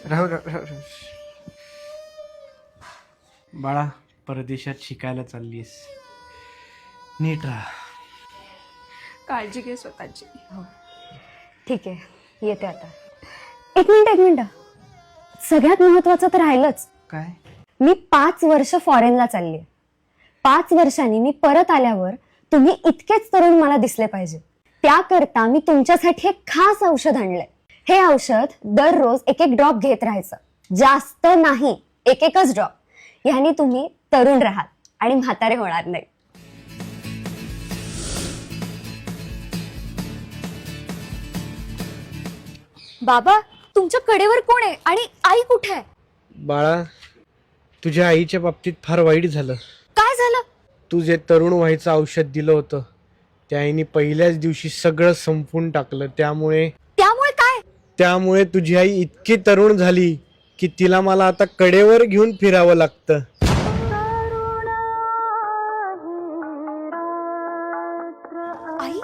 राहू. बाळा, परदेशात शिकायला चाललीस, नीट राहा. काळजी घे स्वतःची. ठीक आहे, येते आता. एक मिनिट. सगळ्यात महत्वाचं तर राहिलंच. काय? मी 5 वर्ष फॉरेनला चालली. 5 वर्षांनी मी परत आल्यावर तुम्ही इतकेच तरुण मला दिसले पाहिजे. त्याकरता मी तुमच्यासाठी एक खास औषध आणलंय. हे औषध दररोज एक ड्रॉप घेत राहायचं, जास्त नाही, एकच ड्रॉप. ह्यानी तुम्ही तरुण राहाल आणि म्हातारे होणार नाही. बाबा, तुमच्या कडेवर कोण आहे आणि आई कुठे आहे? बाळा, तुझ्या आईच्या बाबतीत फार वाईट झालं. काय झालं? तू जे तरुण व्हायचं औषध दिलं होतं त्या आईने पहिल्याच दिवशी सगळं संपवून टाकलं. त्यामुळे काय? तुझी आई इतकी तरुण झाली की तिला मला आता कडेवर घेऊन फिरावं लागतं. आई,